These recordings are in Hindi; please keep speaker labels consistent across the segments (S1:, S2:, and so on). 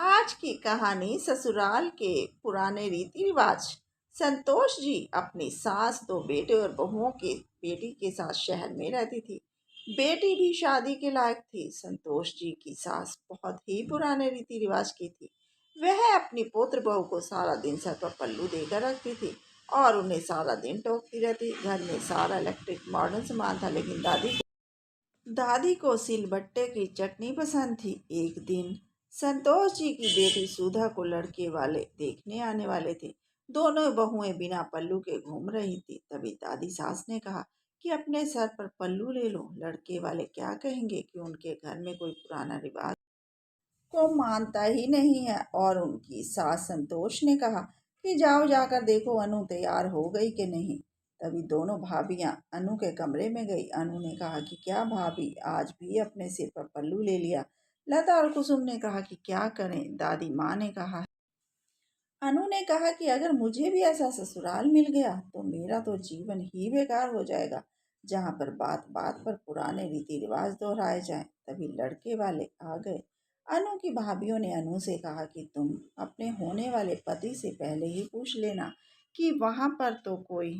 S1: आज की कहानी ससुराल के पुराने रीति रिवाज। संतोष जी अपनी सास, दो बेटे और बहुओं के बेटी के साथ शहर में रहती थी। बेटी भी शादी के लायक थी। संतोष जी की सास बहुत ही पुराने रीति रिवाज की थी। वह अपनी पुत्र बहू को सारा दिन सर पर पल्लू देकर रखती थी और उन्हें सारा दिन टोकती रहती। घर में सारा इलेक्ट्रिक मॉडर्न सामान था, लेकिन दादी को सिलबट्टे की चटनी पसंद थी। एक दिन संतोष जी की बेटी सुधा को लड़के वाले देखने आने वाले थे। दोनों बहुएं बिना पल्लू के घूम रही थी। तभी दादी सास ने कहा कि अपने सर पर पल्लू ले लो, लड़के वाले क्या कहेंगे कि उनके घर में कोई पुराना रिवाज को मानता ही नहीं है। और उनकी सास संतोष ने कहा कि जाओ, जाकर देखो अनु तैयार हो गई कि नहीं। तभी दोनों भाभियां अनु के कमरे में गई। अनु ने कहा कि क्या भाभी, आज भी अपने सिर पर पल्लू ले लिया। लता और कुसुम ने कहा कि क्या करें, दादी माँ ने कहा। अनु ने कहा कि अगर मुझे भी ऐसा ससुराल मिल गया तो मेरा तो जीवन ही बेकार हो जाएगा, जहाँ पर बात बात पर पुराने रीति रिवाज दोहराए जाएं। तभी लड़के वाले आ गए। अनु की भाभीियों ने अनु से कहा कि तुम अपने होने वाले पति से पहले ही पूछ लेना कि वहां पर तो कोई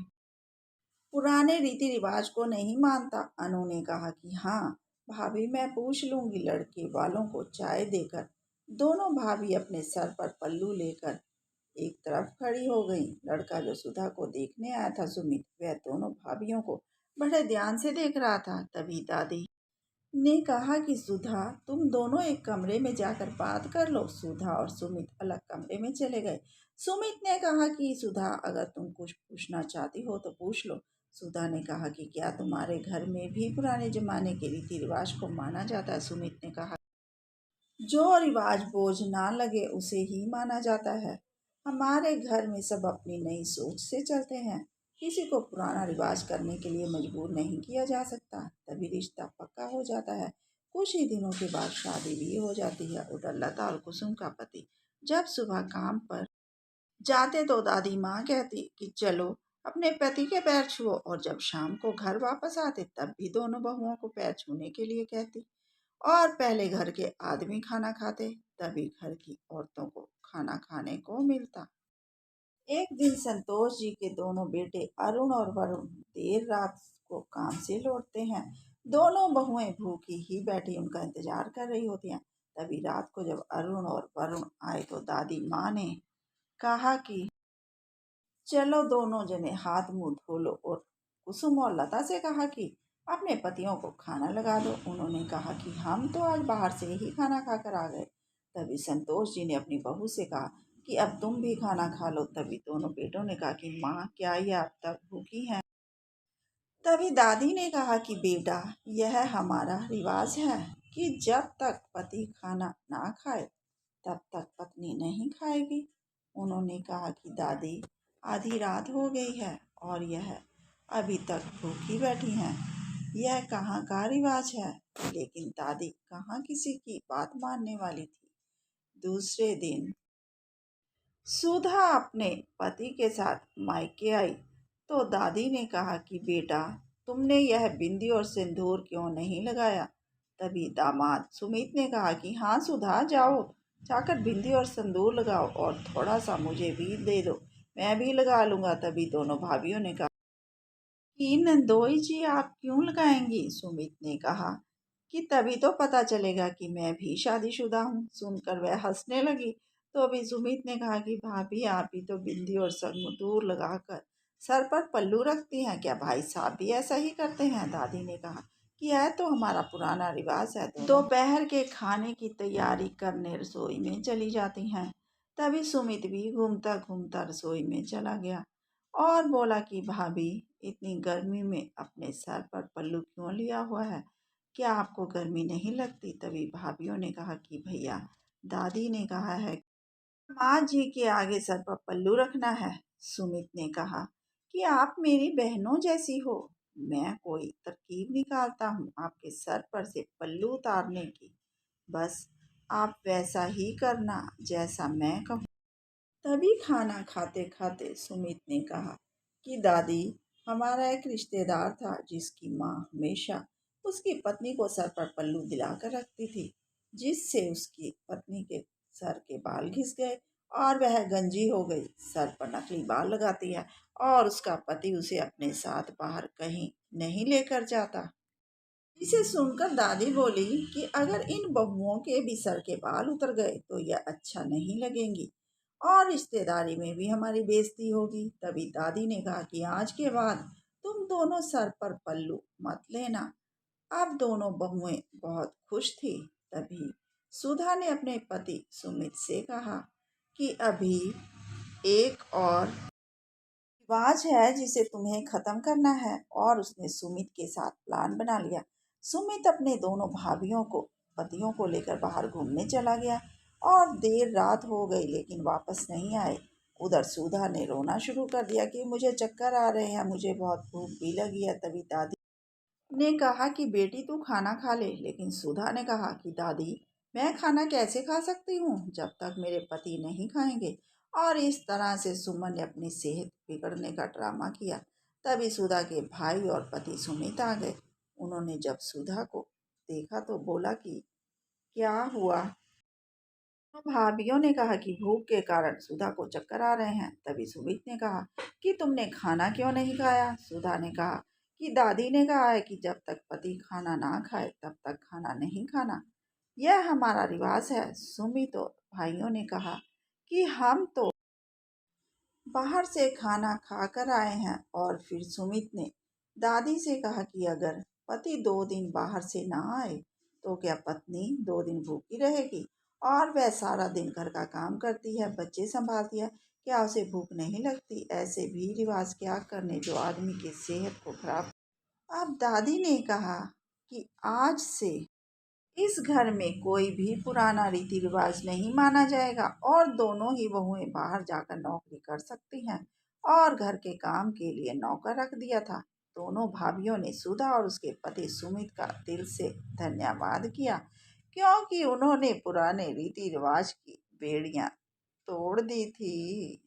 S1: पुराने रीति रिवाज को नहीं मानता। अनु ने कहा कि हाँ भाभी, मैं पूछ लूंगी। लड़के वालों को चाय देकर दोनों भाभी अपने सर पर पल्लू लेकर एक तरफ खड़ी हो गई। लड़का जो सुधा को देखने आया था, सुमित, वह दोनों भाभियों को बड़े ध्यान से देख रहा था। तभी दादी ने कहा कि सुधा, तुम दोनों एक कमरे में जाकर बात कर लो। सुधा और सुमित अलग कमरे में चले गए। सुमित ने कहा कि सुधा, अगर तुम कुछ पूछना चाहती हो तो पूछ लो। सुधा ने कहा कि क्या तुम्हारे घर में भी पुराने जमाने के रीति रिवाज को माना जाता है। सुमित ने कहा, जो रिवाज बोझ ना लगे उसे ही माना जाता है। हमारे घर में सब अपनी नई सोच से चलते हैं। किसी को पुराना रिवाज करने के लिए मजबूर नहीं किया जा सकता। तभी रिश्ता पक्का हो जाता है। कुछ ही दिनों के बाद शादी भी हो जाती है। उधर लता और कुसुम का पति जब सुबह काम पर जाते तो दादी माँ कहती कि चलो अपने पति के पैर छुओ, और जब शाम को घर वापस आते तब भी दोनों बहुओं को पैर छूने के लिए कहती। और पहले घर के आदमी खाना खाते, तभी घर की औरतों को खाना खाने को मिलता। एक दिन संतोष जी के दोनों बेटे अरुण और वरुण देर रात को काम से लौटते हैं। दोनों बहुएं भूखी ही बैठी उनका इंतजार कर रही होती हैं। तभी रात को जब अरुण और वरुण आए तो दादी माँ ने कहा कि चलो दोनों जने हाथ मुंह धो लो, और कुसुम और लता से कहा कि अपने पतियों को खाना लगा दो। उन्होंने कहा कि हम तो आज बाहर से ही खाना खाकर आ गए। तभी संतोष जी ने अपनी बहू से कहा कि अब तुम भी खाना खा लो। तभी दोनों बेटों ने कहा कि माँ, क्या ये अब तक भूखी हैं। तभी दादी ने कहा कि बेटा, यह हमारा रिवाज है कि जब तक पति खाना ना खाए तब तक पत्नी नहीं खाएगी। उन्होंने कहा कि दादी, आधी रात हो गई है और यह अभी तक भूखी बैठी हैं। यह कहाँ का रिवाज है। लेकिन दादी कहाँ किसी की बात मानने वाली थी। दूसरे दिन सुधा अपने पति के साथ मायके आई तो दादी ने कहा कि बेटा, तुमने यह बिंदी और सिंदूर क्यों नहीं लगाया। तभी दामाद सुमित ने कहा कि हाँ सुधा, जाओ जाकर बिंदी और सिंदूर लगाओ और थोड़ा सा मुझे भी दे दो, मैं भी लगा लूंगा। तभी दोनों भाभियों ने कहा कि नंदोई जी, आप क्यों लगाएंगी। सुमित ने कहा कि तभी तो पता चलेगा कि मैं भी शादीशुदा हूँ। सुनकर वह हंसने लगी। तो अभी सुमित ने कहा कि भाभी, आप ही तो बिंदी और सिंदूर लगाकर सर पर पल्लू रखती हैं, क्या भाई साहब भी ऐसा ही करते हैं। दादी ने कहा कि यह तो हमारा पुराना रिवाज है। दोपहर के खाने की तैयारी करने रसोई में चली जाती हैं। तभी सुमित भी घूमता घूमता रसोई में चला गया और बोला कि भाभी, इतनी गर्मी में अपने सर पर पल्लू क्यों लिया हुआ है, क्या आपको गर्मी नहीं लगती। तभी भाभीियों ने कहा कि भैया, दादी ने कहा है माँ जी के आगे सर पर पल्लू रखना है। सुमित ने कहा कि आप मेरी बहनों जैसी हो, मैं कोई तरकीब निकालता हूँ आपके सर पर से पल्लू उतारने की। बस आप वैसा ही करना जैसा मैं कहूँ। तभी खाना खाते खाते सुमित ने कहा कि दादी, हमारा एक रिश्तेदार था जिसकी माँ हमेशा उसकी पत्नी को सर पर पल्लू दिलाकर रखती थी, जिससे उसकी पत्नी के सर के बाल घिस गए और वह गंजी हो गई। सर पर नकली बाल लगाती है और उसका पति उसे अपने साथ बाहर कहीं नहीं लेकर जाता। इसे सुनकर दादी बोली कि अगर इन बहुओं के भी सर के बाल उतर गए तो यह अच्छा नहीं लगेंगी और रिश्तेदारी में भी हमारी बेइज्जती होगी। तभी दादी ने कहा कि आज के बाद तुम दोनों सर पर पल्लू मत लेना। अब दोनों बहुएं बहुत खुश थी। तभी सुधा ने अपने पति सुमित से कहा कि अभी एक और रिवाज है जिसे तुम्हें खत्म करना है, और उसने सुमित के साथ प्लान बना लिया। सुमित अपने दोनों भाभियों को पतियों को लेकर बाहर घूमने चला गया और देर रात हो गई लेकिन वापस नहीं आए। उधर सुधा ने रोना शुरू कर दिया कि मुझे चक्कर आ रहे हैं, मुझे बहुत भूख भी लगी है। तभी दादी ने कहा कि बेटी तू खाना खा ले, लेकिन सुधा ने कहा कि दादी मैं खाना कैसे खा सकती हूँ जब तक मेरे पति नहीं खाएंगे। और इस तरह से सुमन ने अपनी सेहत बिगड़ने का ड्रामा किया। तभी सुधा के भाई और पति सुमित आ गए। उन्होंने जब सुधा को देखा तो बोला कि क्या हुआ। तो भाभीियों ने कहा कि भूख के कारण सुधा को चक्कर आ रहे हैं। तभी सुमित ने कहा कि तुमने खाना क्यों नहीं खाया। सुधा ने कहा कि दादी ने कहा है कि जब तक पति खाना ना खाए तब तक खाना नहीं खाना, यह हमारा रिवाज है। सुमित और भाइयों ने कहा कि हम तो बाहर से खाना खाकर आए हैं। और फिर सुमित ने दादी से कहा कि अगर पति 2 दिन बाहर से ना आए तो क्या पत्नी 2 दिन भूखी रहेगी। और वह सारा दिन घर का काम करती है, बच्चे संभालती है, क्या उसे भूख नहीं लगती। ऐसे भी रिवाज क्या करने जो आदमी की सेहत को खराब। अब दादी ने कहा कि आज से इस घर में कोई भी पुराना रीति रिवाज नहीं माना जाएगा और दोनों ही बहुएं बाहर जाकर नौकरी कर सकती हैं। और घर के काम के लिए नौकर रख दिया था। दोनों भाभियों ने सुधा और उसके पति सुमित का दिल से धन्यवाद किया, क्योंकि उन्होंने पुराने रीति रिवाज की बेड़ियां तोड़ दी थी।